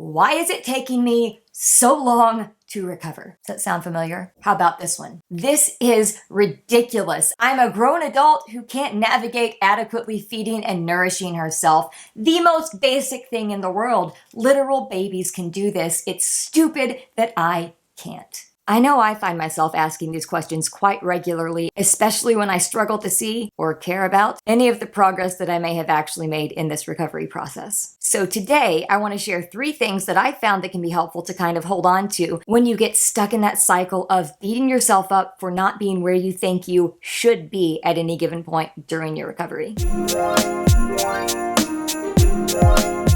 Why is it taking me so long to recover? Does that sound familiar? How about this one? This is ridiculous. I'm a grown adult who can't navigate adequately feeding and nourishing herself. The most basic thing in the world. Literal babies can do this. It's stupid that I can't. I know I find myself asking these questions quite regularly, especially when I struggle to see or care about any of the progress that I may have actually made in this recovery process. So today, I want to share 3 things that I found that can be helpful to kind of hold on to when you get stuck in that cycle of beating yourself up for not being where you think you should be at any given point during your recovery.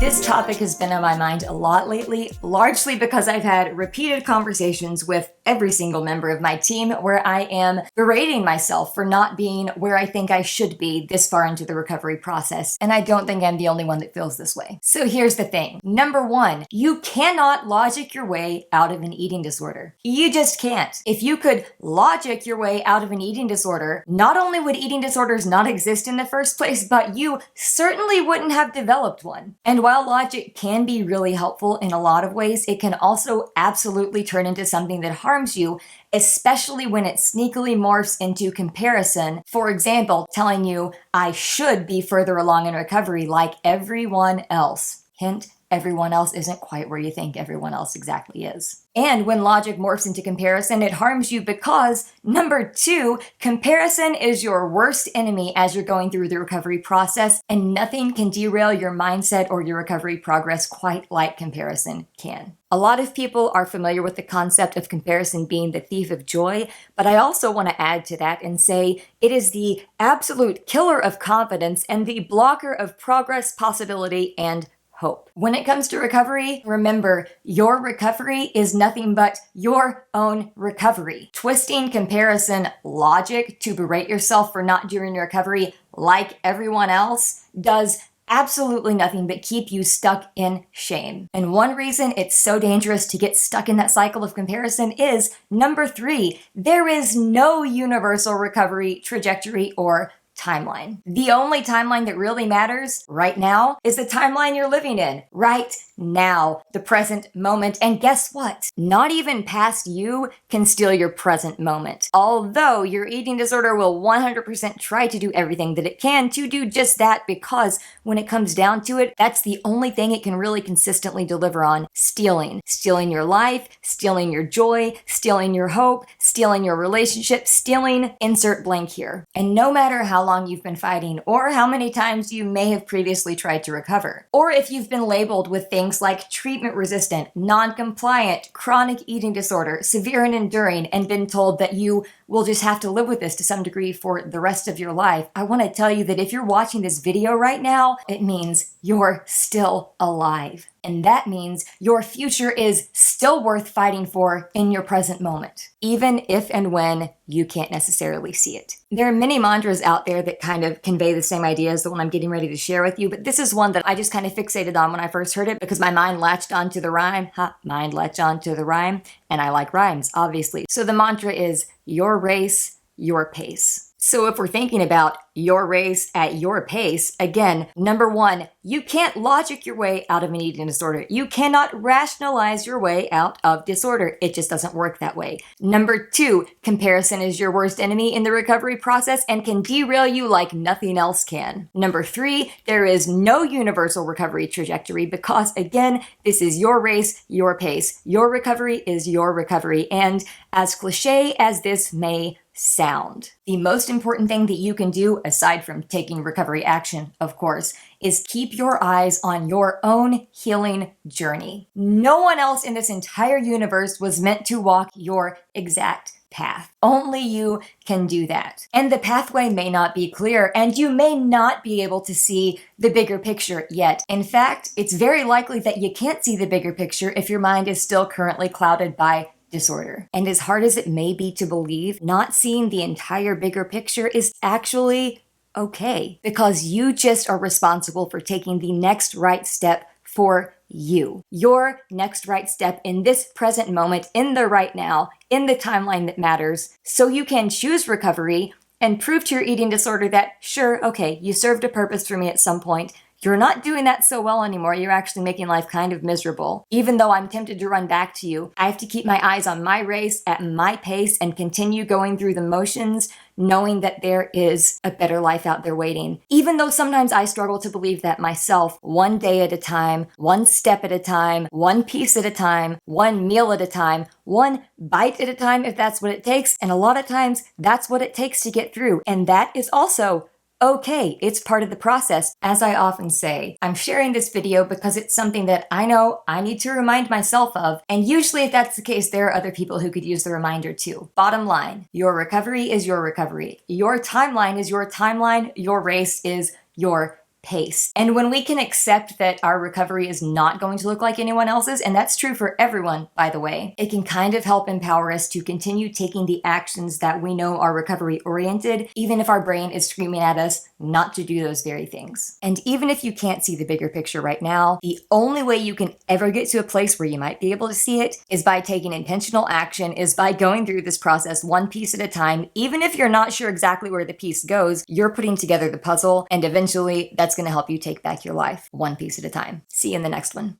This topic has been on my mind a lot lately, largely because I've had repeated conversations with every single member of my team where I am berating myself for not being where I think I should be this far into the recovery process, and I don't think I'm the only one that feels this way. So here's the thing. Number 1, you cannot logic your way out of an eating disorder. You just can't. If you could logic your way out of an eating disorder, not only would eating disorders not exist in the first place, but you certainly wouldn't have developed one. And while logic can be really helpful in a lot of ways, it can also absolutely turn into something that harms you, especially when it sneakily morphs into comparison. For example, telling you, I should be further along in recovery like everyone else. Hint, everyone else isn't quite where you think everyone else exactly is. And when logic morphs into comparison, it harms you because, number 2, comparison is your worst enemy as you're going through the recovery process, and nothing can derail your mindset or your recovery progress quite like comparison can. A lot of people are familiar with the concept of comparison being the thief of joy, but I also want to add to that and say it is the absolute killer of confidence and the blocker of progress, possibility, and hope. When it comes to recovery, remember, your recovery is nothing but your own recovery. Twisting comparison logic to berate yourself for not doing your recovery like everyone else does absolutely nothing but keep you stuck in shame. And one reason it's so dangerous to get stuck in that cycle of comparison is, number 3, there is no universal recovery trajectory or timeline. The only timeline that really matters right now is the timeline you're living in right now, the present moment. And guess what? Not even past you can steal your present moment. Although your eating disorder will 100% try to do everything that it can to do just that, because when it comes down to it, that's the only thing it can really consistently deliver on: stealing. Stealing your life, stealing your joy, stealing your hope, stealing your relationship, stealing insert blank here. And no matter how long you've been fighting, or how many times you may have previously tried to recover, or if you've been labeled with things like treatment-resistant, non-compliant, chronic eating disorder, severe and enduring, and been told that you will just have to live with this to some degree for the rest of your life, I want to tell you that if you're watching this video right now, it means you're still alive. And that means your future is still worth fighting for in your present moment, even if and when you can't necessarily see it. There are many mantras out there that kind of convey the same idea as the one I'm getting ready to share with you, but this is one that I just kind of fixated on when I first heard it because my mind latched onto the rhyme. Mind latched onto the rhyme, and I like rhymes, obviously. So the mantra is, your race, your pace. So if we're thinking about your race at your pace, again, number 1, you can't logic your way out of an eating disorder. You cannot rationalize your way out of disorder. It just doesn't work that way. Number 2, comparison is your worst enemy in the recovery process and can derail you like nothing else can. Number 3, there is no universal recovery trajectory because, again, this is your race, your pace. Your recovery is your recovery. And as cliche as this may sound, the most important thing that you can do, aside from taking recovery action, of course, is keep your eyes on your own healing journey. No one else in this entire universe was meant to walk your exact path. Only you can do that. And the pathway may not be clear, and you may not be able to see the bigger picture yet. In fact, it's very likely that you can't see the bigger picture if your mind is still currently clouded by disorder. And as hard as it may be to believe, not seeing the entire bigger picture is actually okay, because you just are responsible for taking the next right step for you. Your next right step in this present moment, in the right now, in the timeline that matters, so you can choose recovery and prove to your eating disorder that, sure, okay, you served a purpose for me at some point. you're not doing that so well anymore. You're actually making life kind of miserable. Even though I'm tempted to run back to you, I have to keep my eyes on my race at my pace and continue going through the motions, knowing that there is a better life out there waiting. Even though sometimes I struggle to believe that myself, one day at a time, one step at a time, one piece at a time, one meal at a time, one bite at a time, if that's what it takes. And a lot of times that's what it takes to get through. And that is also okay, it's part of the process. As I often say, I'm sharing this video because it's something that I know I need to remind myself of, and usually if that's the case, there are other people who could use the reminder too. Bottom line, your recovery is your recovery. Your timeline is your timeline. Your race is your pace. And when we can accept that our recovery is not going to look like anyone else's, and that's true for everyone, by the way, it can kind of help empower us to continue taking the actions that we know are recovery oriented, even if our brain is screaming at us not to do those very things. And even if you can't see the bigger picture right now, the only way you can ever get to a place where you might be able to see it is by taking intentional action, is by going through this process one piece at a time. Even if you're not sure exactly where the piece goes, you're putting together the puzzle, and eventually that's going to help you take back your life one piece at a time. See you in the next one.